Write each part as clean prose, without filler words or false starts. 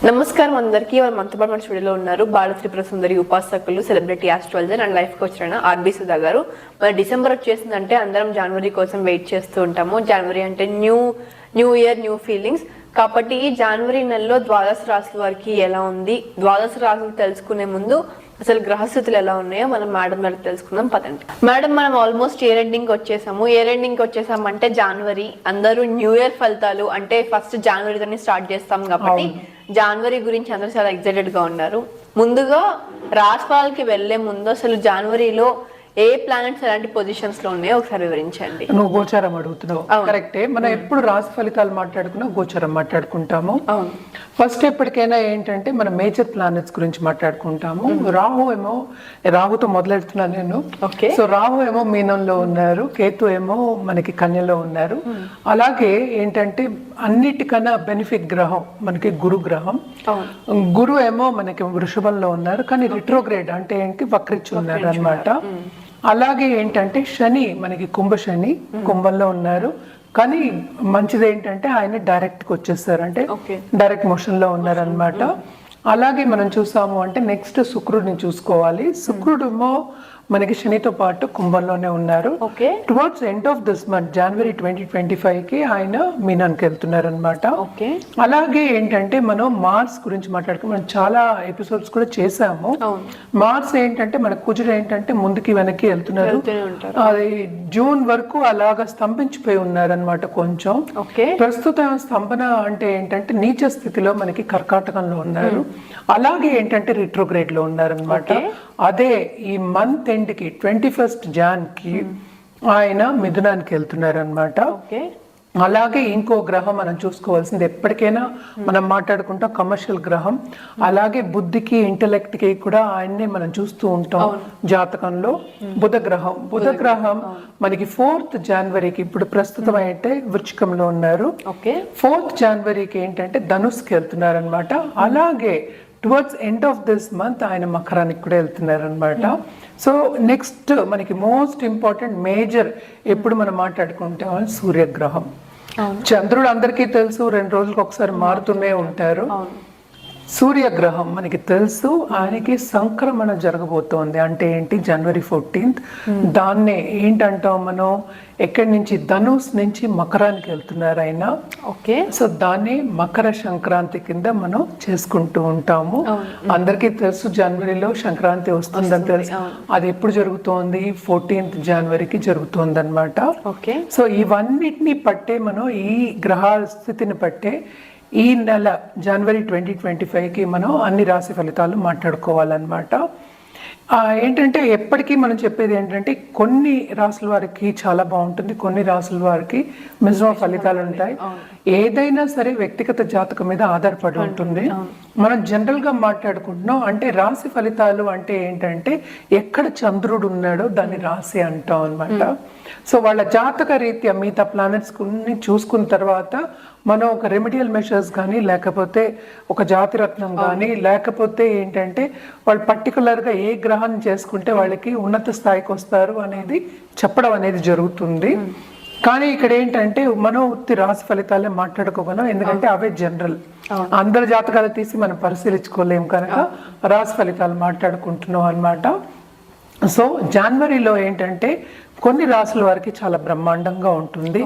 నమస్కారం అందరికీ. వాళ్ళు మనతో పాటు మన స్టూడియోలో ఉన్నారు బాల త్రిపుర సుందరి ఉపాసకులు, celebrity astrologer and life coach అయిన ఆర్బీ సుధా గారు. మరి డిసెంబర్ వచ్చేసిందంటే అందరం జనవరి కోసం వెయిట్ చేస్తూ ఉంటాము. జనవరి అంటే న్యూ ఇయర్, న్యూ ఫీలింగ్స్. కాబట్టి ఈ జనవరి నెలలో ద్వాదశ రాశుల వారికి ఎలా ఉంది, ద్వాదశ రాశులు తెలుసుకునే ముందు అసలు గ్రహస్థితులు ఎలా ఉన్నాయో మనం మేడం గారికి తెలుసుకుందాం. పదండి మేడం. మనం ఆల్మోస్ట్ ఇయర్ ఎండింగ్ వచ్చేసాము. ఇయర్ ఎండింగ్ వచ్చేసామంటే జనవరి, అందరూ న్యూ ఇయర్ ఫలితాలు అంటే ఫస్ట్ జనవరితోనే స్టార్ట్ చేస్తాం కాబట్టి జనవరి గురించి అందరూ చాలా ఎక్సైటెడ్ గా ఉన్నారు. ముందుగా రాశి ఫలాలకి వెళ్లే ముందు అసలు జనవరిలో ఏ ప్లానెట్స్ ఎలాంటి పొజిషన్స్ లో ఉన్నాయో ఒకసారి వివరించండి. నువ్వు గోచారం అడుగుతున్నావు, కరెక్టే. మనం ఎప్పుడు రాశి ఫలితాలు మాట్లాడుకున్నా గోచారం మాట్లాడుకుంటాము. ఫస్ట్ ఎప్పటికైనా ఏంటంటే మనం మేజర్ ప్లానెట్స్ గురించి మాట్లాడుకుంటాము. రాహుతో మొదలెడుతున్నాను నేను. సో రాహు ఏమో మీనంలో ఉన్నారు, కేతు ఏమో మనకి కన్యలో ఉన్నారు. అలాగే ఏంటంటే అన్నిటికన్నా బెనిఫిట్ గ్రహం మనకి గురు గ్రహం. గురు ఏమో మనకి వృషభంలో ఉన్నారు, కానీ రిట్రోగ్రేడ్ అంటే ఏంటి వక్రించి ఉన్నారు అన్నమాట. అలాగే ఏంటంటే శని మనకి కుంభశని కుంభంలో ఉన్నారు, కానీ మంచిది ఏంటంటే ఆయన డైరెక్ట్ గా వచ్చేస్తారు, అంటే డైరెక్ట్ మోషన్ లో ఉన్నారు అనమాట. అలాగే మనం చూసాము అంటే నెక్స్ట్ శుక్రుడిని చూసుకోవాలి. శుక్రుడేమో మనకి శనితో పాటు కుంభంలోనే ఉన్నారు. Towards end of this month January 2025 కి ఆయన మీనానికి వెళ్తున్నారు అనమాట. అలాగే ఏంటంటే మనం మార్స్ గురించి మనం చాలా ఎపిసోడ్స్ కూడా చేసాము. మార్స్ ఏంటంటే మన కుజుడు ఏంటంటే ముందుకి వెనక్కి వెళ్తున్నారు. అది జూన్ వరకు అలాగా స్తంభించిపోయి ఉన్నారు అనమాట. కొంచెం ప్రస్తుతం స్తంభన అంటే ఏంటంటే నీచ స్థితిలో మనకి కర్కాటకంలో ఉన్నారు. అలాగే ఏంటంటే రిట్రోగ్రేడ్ లో ఉన్నారు అనమాట. అదే ఈ మంత్ ఎండ్ కి 21st Jan కి ఆయన మిథునానికి వెళ్తున్నారు అనమాట. అలాగే ఇంకో గ్రహం మనం చూసుకోవాల్సింది ఎప్పటికైనా మనం మాట్లాడుకుంటాం కమర్షియల్ గ్రహం. అలాగే బుద్ధికి ఇంటెలెక్ట్ కి కూడా ఆయన్నే మనం చూస్తూ ఉంటాం జాతకంలో. బుధ గ్రహం మనకి 4th January ఇప్పుడు ప్రస్తుతం అయితే వృచ్చికంలో ఉన్నారు. 4th January ఏంటంటే ధనుస్కి వెళ్తున్నారు అనమాట. అలాగే towards end of this month ఆయన మకరానికి కూడా వెళ్తున్నారు అనమాట. సో నెక్స్ట్ మనకి మోస్ట్ ఇంపార్టెంట్ మేజర్ ఎప్పుడు మనం మాట్లాడుకుంటాం సూర్యగ్రహం. చంద్రుడు అందరికీ తెలుసు 2 రోజులకు ఒకసారి మారుతూనే ఉంటారు. సూర్యగ్రహం మనకి తెలుసు ఆయనకి సంక్రమణ జరగబోతోంది. అంటే ఏంటి, January 14th. దాన్నే ఏంటంటాం మనం, ఎక్కడి నుంచి ధనుస్ నుంచి మకరానికి వెళ్తున్నారు ఆయన. సో దాన్ని మకర సంక్రాంతి కింద మనం చేసుకుంటూ ఉంటాము. అందరికీ తెలుసు జనవరిలో సంక్రాంతి వస్తుందని తెలుసు. అది ఎప్పుడు జరుగుతోంది, 14th January జరుగుతోంది అనమాట. సో ఇవన్నిటిని పట్టే మనం ఈ గ్రహ స్థితిని పట్టే ఈ నెల January 2025 మనం అన్ని రాశి ఫలితాలు మాట్లాడుకోవాలన్నమాట. ఏంటంటే ఎప్పటికీ మనం చెప్పేది ఏంటంటే కొన్ని రాసుల వారికి చాలా బాగుంటుంది, కొన్ని రాసుల వారికి మిశ్రమ ఫలితాలు ఉంటాయి. ఏదైనా సరే వ్యక్తిగత జాతకం మీద ఆధారపడి ఉంటుంది. మనం జనరల్ గా మాట్లాడుకుంటున్నాం అంటే రాశి ఫలితాలు అంటే ఏంటంటే ఎక్కడ చంద్రుడు ఉన్నాడో దాన్ని రాశి అంటాం అనమాట. సో వాళ్ళ జాతక రీత్యా మిగతా ప్లానెట్స్ కొన్ని చూసుకున్న తర్వాత మనం ఒక రెమెడియల్ మెషర్స్ కానీ లేకపోతే ఒక జాతిరత్నం కానీ లేకపోతే ఏంటంటే వాళ్ళు పర్టికులర్గా ఏ గ్రహం చేసుకుంటే వాళ్ళకి ఉన్నత స్థాయికి వస్తారు అనేది చెప్పడం అనేది జరుగుతుంది. కానీ ఇక్కడ ఏంటంటే మనం ఉత్తి రాశి ఫలితాలే మాట్లాడుకోగలం, ఎందుకంటే అవే జనరల్. అందరి జాతకాలు తీసి మనం పరిశీలించుకోలేము కనుక రాశి ఫలితాలు మాట్లాడుకుంటున్నాం అన్నమాట. సో జనవరిలో ఏంటంటే కొన్ని రాశుల వారికి చాలా బ్రహ్మాండంగా ఉంటుంది.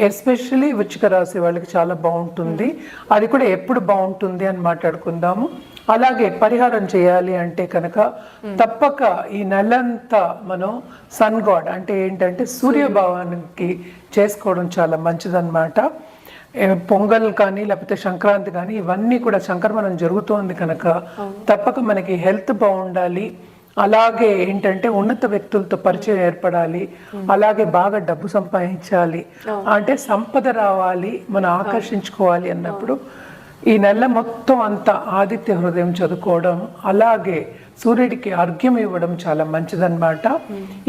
ఎస్పెషల్లీ వృశ్చిక రాశి వాళ్ళకి చాలా బాగుంటుంది. అది కూడా ఎప్పుడు బాగుంటుంది అని మాట్లాడుకుందాము. అలాగే పరిహారం చేయాలి అంటే కనుక తప్పక ఈ నెలంతా మనం సన్ గాడ్ అంటే ఏంటంటే సూర్యభావానికి చేసుకోవడం చాలా మంచిదన్నమాట. పొంగల్ కానీ లేకపోతే సంక్రాంతి కానీ ఇవన్నీ కూడా సంక్రమణం జరుగుతోంది కనుక తప్పక మనకి హెల్త్ బాగుండాలి. అలాగే ఏంటంటే ఉన్నత వ్యక్తులతో పరిచయం ఏర్పడాలి. అలాగే బాగా డబ్బు సంపాదించాలి, అంటే సంపద రావాలి, మనం ఆకర్షించుకోవాలి అన్నప్పుడు ఈ నెల మొత్తం అంతా ఆదిత్య హృదయం చదువుకోవడం, అలాగే సూర్యుడికి అర్ఘ్యం ఇవ్వడం చాలా మంచిదన్నమాట.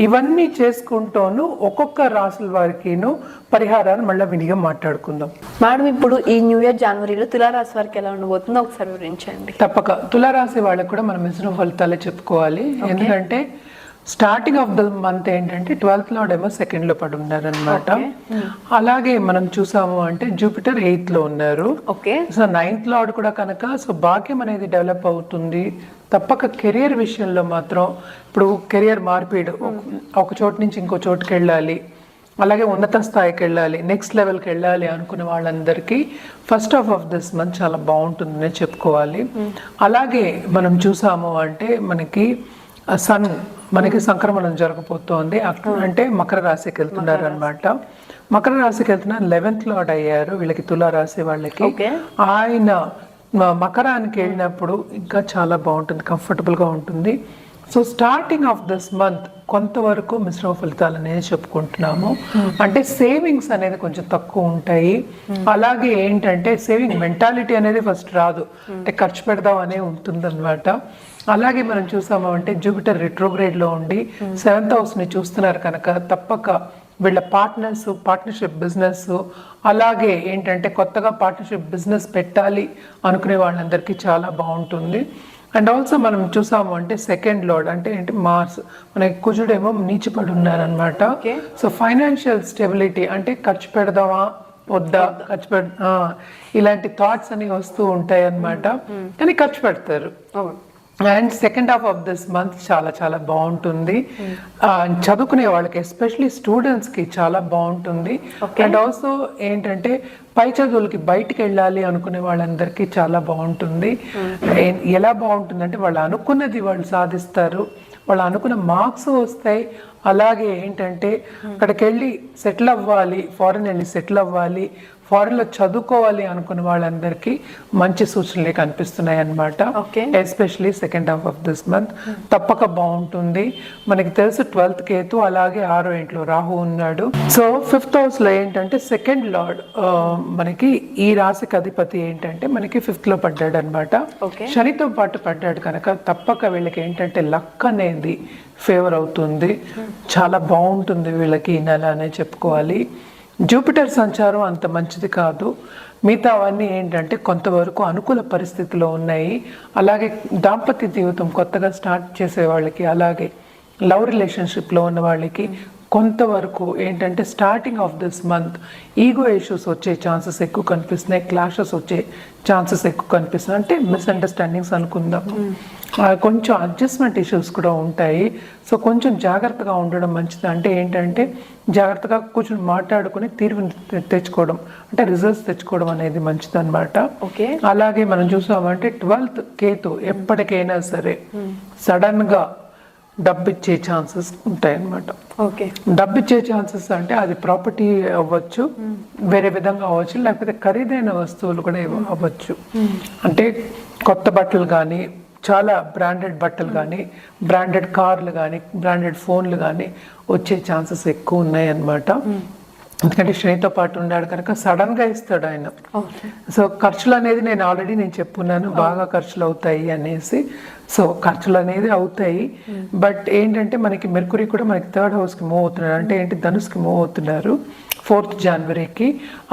ఇవన్నీ చేసుకుంటూను ఒక్కొక్క రాశుల వారికిను పరిహారాలు మళ్ళీ వినిగా మాట్లాడుకుందాం. మేడం, ఇప్పుడు ఈ న్యూ ఇయర్ జనవరిలో తులారాశి వారికి ఎలా ఉండబోతుందో ఒకసారి వివరించండి. తప్పక తులారాశి వాళ్ళకి కూడా మనం మిశ్రమ ఫలితాలే చెప్పుకోవాలి. ఎందుకంటే స్టార్టింగ్ ఆఫ్ ద మంత్ ఏంటంటే 12th లార్డ్ ఏమో 2nd లో పడి ఉన్నారు అనమాట. అలాగే మనం చూసాము అంటే జూపిటర్ 8th లో ఉన్నారు. ఓకే. సో 9th లార్డ్ కూడా కనుక సో భాగ్యం అనేది డెవలప్ అవుతుంది. తప్పక కెరియర్ విషయంలో మాత్రం ఇప్పుడు కెరియర్ మార్పిడి, ఒక చోటు నుంచి ఇంకో చోటుకి వెళ్ళాలి, అలాగే ఉన్నత స్థాయికి వెళ్ళాలి, నెక్స్ట్ లెవెల్కి వెళ్ళాలి అనుకునే వాళ్ళందరికీ first half of this month చాలా బాగుంటుందనే చెప్పుకోవాలి. అలాగే మనం చూసాము అంటే మనకి సన్ మనకి సంక్రమణం జరగబోతోంది. అంటే మకర రాశికి వెళ్తున్నారు అనమాట. మకర రాశికి వెళ్తున్నారు, 11th లార్డ్ అయ్యారు వీళ్ళకి, తులా రాశి వాళ్ళకి. ఆయన మకరానికి వెళ్ళినప్పుడు ఇంకా చాలా బాగుంటుంది, కంఫర్టబుల్గా ఉంటుంది. So starting of this month కొంతవరకు మిశ్రమ ఫలితాలు అనేది చెప్పుకుంటున్నాము. అంటే సేవింగ్స్ అనేది కొంచెం తక్కువ ఉంటాయి. అలాగే ఏంటంటే సేవింగ్ మెంటాలిటీ అనేది ఫస్ట్ రాదు, అంటే ఖర్చు పెడదాం అనే ఉంటుంది అనమాట. అలాగే మనం చూసాము అంటే జూపిటర్ రిట్రోగ్రేడ్ లో ఉండి 7th హౌస్ ని చూస్తున్నారు కనుక తప్పక వీళ్ళ పార్ట్నర్షిప్ బిజినెస్, అలాగే ఏంటంటే కొత్తగా పార్ట్నర్షిప్ బిజినెస్ పెట్టాలి అనుకునే వాళ్ళందరికీ చాలా బాగుంటుంది. అండ్ ఆల్సో మనం చూసాము అంటే 2nd లార్డ్ అంటే ఏంటి మార్స్, మనకి కుజుడేమో నీచిపడి ఉన్నారనమాట. సో ఫైనాన్షియల్ స్టెబిలిటీ అంటే ఖర్చు పెడదామా వద్దా, ఇలాంటి థాట్స్ అని వస్తూ ఉంటాయి అన్నమాట. కానీ ఖర్చు పెడతారు. And second half of this month చాలా చాలా బాగుంటుంది. చదువుకునే వాళ్ళకి ఎస్పెషలీ స్టూడెంట్స్కి చాలా బాగుంటుంది. అండ్ ఆల్సో ఏంటంటే పై చదువులకి బయటికి వెళ్ళాలి అనుకునే వాళ్ళందరికీ చాలా బాగుంటుంది. ఎలా బాగుంటుందంటే వాళ్ళు అనుకున్నది వాళ్ళు సాధిస్తారు, వాళ్ళు అనుకున్న మార్క్స్ వస్తాయి. అలాగే ఏంటంటే అక్కడికి వెళ్ళి సెటిల్ అవ్వాలి, ఫారెన్ వెళ్ళి సెటిల్ అవ్వాలి, ఫారెన్ లో చదువుకోవాలి అనుకున్న వాళ్ళందరికీ మంచి సూచనలే కనిపిస్తున్నాయి అన్నమాట. Especially second half of this month తప్పక బాగుంటుంది. మనకి తెలుసు 12th కేతు, అలాగే 6వ ఇంట్లో రాహు ఉన్నాడు. సో 5th హౌస్ లో ఏంటంటే 2nd లార్డ్ మనకి ఈ రాశికి అధిపతి ఏంటంటే మనకి 5th లో పడ్డాడు అనమాట. శనితో పాటు పడ్డాడు కనుక తప్పక వీళ్ళకి ఏంటంటే లక్ అనేది ఫేవర్ అవుతుంది, చాలా బాగుంటుంది వీళ్ళకి ఈ నెల అనే చెప్పుకోవాలి. జూపిటర్ సంచారం అంత మంచిది కాదు, మిగతా అవన్నీ ఏంటంటే కొంతవరకు అనుకూల పరిస్థితిలో ఉన్నాయి. అలాగే దాంపత్య జీవితం కొత్తగా స్టార్ట్ చేసే వాళ్ళకి, అలాగే లవ్ రిలేషన్షిప్లో ఉన్న వాళ్ళకి కొంతవరకు ఏంటంటే starting of this month ego issues వచ్చే ఛాన్సెస్ ఎక్కువ కనిపిస్తున్నాయి, క్లాషెస్ వచ్చే ఛాన్సెస్ ఎక్కువ కనిపిస్తున్నాయి. అంటే మిస్అండర్స్టాండింగ్స్ అనుకుందాము, కొంచెం అడ్జస్ట్మెంట్ ఇష్యూస్ కూడా ఉంటాయి. సో కొంచెం జాగ్రత్తగా ఉండడం మంచిది. అంటే ఏంటంటే జాగ్రత్తగా కూర్చొని మాట్లాడుకుని తీర్పుని తెచ్చుకోవడం, అంటే రిజల్ట్స్ తెచ్చుకోవడం అనేది మంచిది అనమాట. అలాగే మనం చూసామంటే 12th కేతు ఎప్పటికైనా సరే సడన్ గా డబ్బు ఇచ్చే ఛాన్సెస్ ఉంటాయి అన్నమాట. డబ్బు ఇచ్చే ఛాన్సెస్ అంటే అది ప్రాపర్టీ అవ్వచ్చు, వేరే విధంగా అవ్వచ్చు, లేకపోతే ఖరీదైన వస్తువులు కూడా అవ్వచ్చు. అంటే కొత్త బట్టలు కానీ, చాలా బ్రాండెడ్ బట్టలు కానీ, బ్రాండెడ్ కార్లు కానీ, బ్రాండెడ్ ఫోన్లు కానీ వచ్చే ఛాన్సెస్ ఎక్కువ ఉన్నాయి అన్నమాట. ఎందుకంటే శనితో పాటు ఉన్నాడు కనుక సడన్ గా ఇస్తాడు ఆయన. సో ఖర్చులు అనేది నేను ఆల్రెడీ చెప్పుకున్నాను, బాగా ఖర్చులు అవుతాయి అనేసి. సో ఖర్చులు అనేది అవుతాయి, బట్ ఏంటంటే మనకి మెర్కురీ కూడా మనకి 3rd హౌస్కి మూవ్ అవుతున్నాడు. అంటే ఏంటి, ధనుస్కి మూవ్ అవుతున్నారు 4th జనవరికి.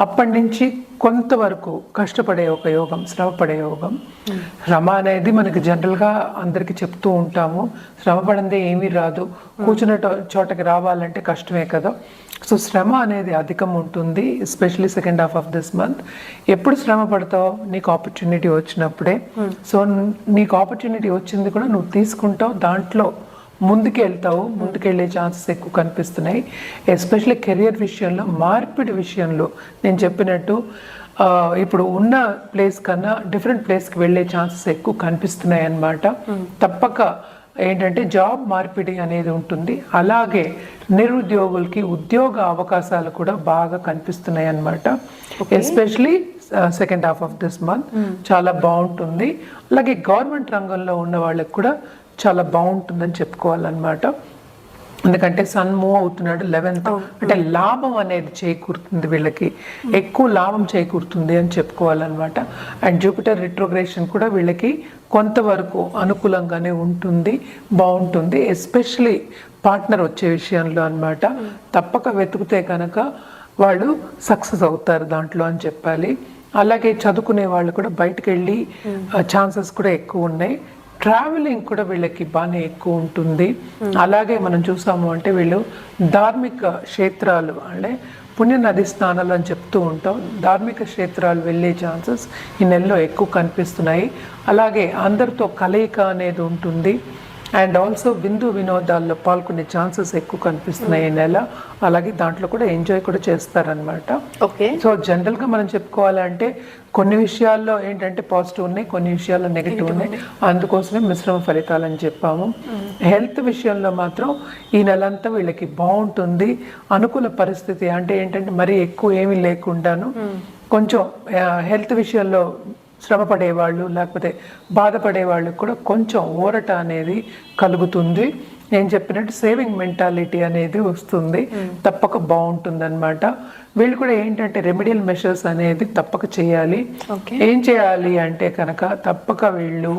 అప్పటి నుంచి కొంతవరకు కష్టపడే ఒక యోగం, శ్రమపడే యోగం. శ్రమ అనేది మనకి జనరల్గా అందరికీ చెప్తూ ఉంటాము, శ్రమ పడిందే ఏమీ రాదు, కూర్చున్న చోటకి రావాలంటే కష్టమే కదా. సో శ్రమ అనేది అధికం ఉంటుంది, especially second half of this month. ఎప్పుడు శ్రమ పడతావు, నీకు ఆపర్చునిటీ వచ్చినప్పుడే. సో నీకు ఆపర్చునిటీ వచ్చింది కూడా నువ్వు తీసుకుంటావు, దాంట్లో ముందుకెళ్తావు, ముందుకెళ్ళే ఛాన్సెస్ ఎక్కువ కనిపిస్తున్నాయి. ఎస్పెషల్లీ కెరియర్ విషయంలో, మార్పిడి విషయంలో నేను చెప్పినట్టు ఇప్పుడు ఉన్న ప్లేస్ కన్నా డిఫరెంట్ ప్లేస్కి వెళ్ళే ఛాన్సెస్ ఎక్కువ కనిపిస్తున్నాయి అన్నమాట. తప్పక ఏంటంటే జాబ్ మార్పిడి అనేది ఉంటుంది. అలాగే నిరుద్యోగులకి ఉద్యోగ అవకాశాలు కూడా బాగా కనిపిస్తున్నాయి అన్నమాట. Especially second half of this month చాలా బాగుంటుంది. అలాగే గవర్నమెంట్ రంగంలో ఉన్న వాళ్ళకి కూడా చాలా బాగుంటుందని చెప్పుకోవాలన్నమాట. ఎందుకంటే సన్ మూవ్ అవుతున్నాడు 11th, అంటే లాభం అనేది చేకూరుతుంది, వీళ్ళకి ఎక్కువ లాభం చేకూరుతుంది అని చెప్పుకోవాలన్నమాట. అండ్ జూపిటర్ రిట్రోగ్రేషన్ కూడా వీళ్ళకి కొంతవరకు అనుకూలంగానే ఉంటుంది, బాగుంటుంది. ఎస్పెషలీ పార్ట్నర్ వచ్చే విషయంలో అన్నమాట. తప్పక వెతుకుతే కనుక వాళ్ళు సక్సెస్ అవుతారు దాంట్లో అని చెప్పాలి. అలాగే చదువుకునే వాళ్ళు కూడా బయటకు వెళ్ళి ఛాన్సెస్ కూడా ఎక్కువ ఉన్నాయి. ట్రావెలింగ్ కూడా వీళ్ళకి బాగానే ఎక్కువ ఉంటుంది. అలాగే మనం చూసాము అంటే వీళ్ళు ధార్మిక క్షేత్రాలు అంటే పుణ్య నది స్నానాలు అని చెప్తూ ఉంటాం, ధార్మిక క్షేత్రాలు వెళ్ళే ఛాన్సెస్ ఈ నెలలో ఎక్కువ కనిపిస్తున్నాయి. అలాగే అందరితో కలయిక అనేది ఉంటుంది. అండ్ ఆల్సో విందు వినోదాల్లో పాల్గొనే ఛాన్సెస్ ఎక్కువ కనిపిస్తున్నాయి ఈ నెల. అలాగే దాంట్లో కూడా ఎంజాయ్ కూడా చేస్తారనమాట. ఓకే. సో జనరల్గా మనం చెప్పుకోవాలంటే కొన్ని విషయాల్లో ఏంటంటే పాజిటివ్ ఉన్నాయి, కొన్ని విషయాల్లో నెగిటివ్ ఉన్నాయి. అందుకోసమే మిశ్రమ ఫలితాలు అని చెప్పాము. హెల్త్ విషయంలో మాత్రం ఈ నెలంతా వీళ్ళకి బాగుంటుంది. అనుకూల పరిస్థితి అంటే ఏంటంటే మరీ ఎక్కువ ఏమీ లేకుండాను కొంచెం హెల్త్ విషయంలో శ్రమ పడేవాళ్ళు లేకపోతే బాధపడే వాళ్ళకి కూడా కొంచెం ఊరట అనేది కలుగుతుంది. నేను చెప్పినట్టు సేవింగ్ మెంటాలిటీ అనేది వస్తుంది, తప్పక బాగుంటుంది అనమాట. వీళ్ళు కూడా ఏంటంటే రెమెడియల్ మెషర్స్ అనేది తప్పక చేయాలి. ఏం చేయాలి అంటే కనుక తప్పక వీళ్ళు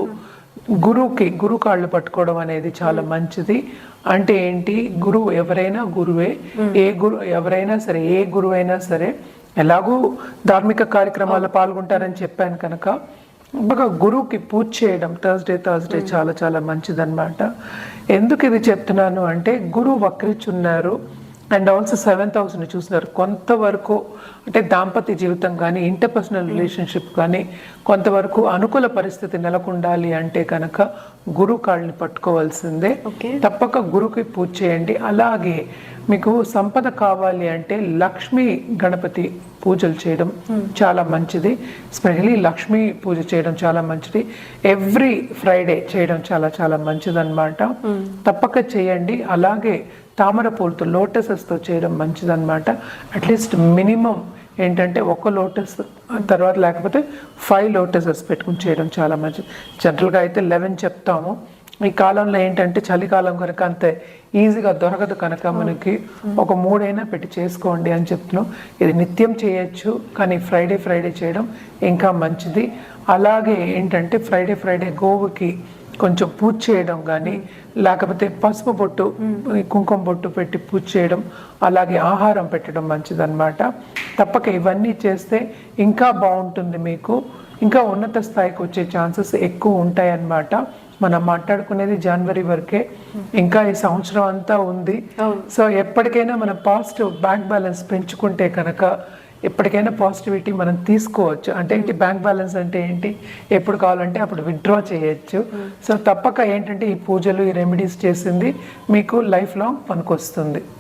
గురువు కాళ్ళు పట్టుకోవడం అనేది చాలా మంచిది. అంటే ఏంటి, గురువు ఎవరైనా గురువే, ఎవరైనా సరే ఏ గురువు అయినా సరే ఎలాగూ ధార్మిక కార్యక్రమాల్లో పాల్గొంటారని చెప్పాను కనుక బాగా గురువుకి పూజ చేయడం థర్స్డే చాలా చాలా మంచిదన్నమాట. ఎందుకు ఇది చెప్తున్నాను అంటే గురువు వక్రించున్నారు అండ్ ఆల్సో 7th హౌస్ని చూస్తున్నారు. కొంతవరకు అంటే దాంపత్య జీవితం కానీ ఇంటర్పర్సనల్ రిలేషన్షిప్ కానీ కొంతవరకు అనుకూల పరిస్థితి నెలకొండాలి అంటే కనుక గురువు కాళ్ళని పట్టుకోవాల్సిందే. తప్పక గురువుకి పూజ చేయండి. అలాగే మీకు సంపద కావాలి అంటే లక్ష్మీ గణపతి పూజలు చేయడం చాలా మంచిది. స్పెషల్లీ లక్ష్మీ పూజ చేయడం చాలా మంచిది. ఎవ్రీ ఫ్రైడే చేయడం చాలా చాలా మంచిదన్నమాట. తప్పక చేయండి. అలాగే తామర పూలతో లోటసెస్తో చేయడం మంచిదన్నమాట. అట్లీస్ట్ మినిమం ఏంటంటే ఒక లోటస్ తర్వాత లేకపోతే 5 లోటసెస్ పెట్టుకుని చేయడం చాలా మంచిది. జనరల్గా అయితే 11 చెప్తాము. ఈ కాలంలో ఏంటంటే చలికాలం కనుక అంత ఈజీగా దొరకదు కనుక మనకి ఒక 3 అయినా పెట్టి చేసుకోండి అని చెప్తున్నాం. ఇది నిత్యం చేయొచ్చు కానీ ఫ్రైడే చేయడం ఇంకా మంచిది. అలాగే ఏంటంటే ఫ్రైడే గోవుకి కొంచెం పూజ చేయడం కానీ లేకపోతే పసుపు బొట్టు కుంకుమ బొట్టు పెట్టి పూజ చేయడం అలాగే ఆహారం పెట్టడం మంచిదన్నమాట. తప్పక ఇవన్నీ చేస్తే ఇంకా బాగుంటుంది. మీకు ఇంకా ఉన్నత స్థాయికి వచ్చే ఛాన్సెస్ ఎక్కువ ఉంటాయన్నమాట. మనం మాట్లాడుకునేది జనవరి వరకే, ఇంకా ఈ సంవత్సరం అంతా ఉంది. సో ఎప్పటికైనా మనం పాజిటివ్ బ్యాంక్ బ్యాలెన్స్ పెంచుకుంటే కనుక ఎప్పటికైనా పాజిటివిటీ మనం తీసుకోవచ్చు. అంటే ఏంటి బ్యాంక్ బ్యాలెన్స్ అంటే ఏంటి, ఎప్పుడు కావాలంటే అప్పుడు విత్డ్రా చేయొచ్చు. సో తప్పక ఏంటంటే ఈ పూజలు ఈ రెమెడీస్ చేసింది మీకు లైఫ్ లాంగ్ పనికొస్తుంది.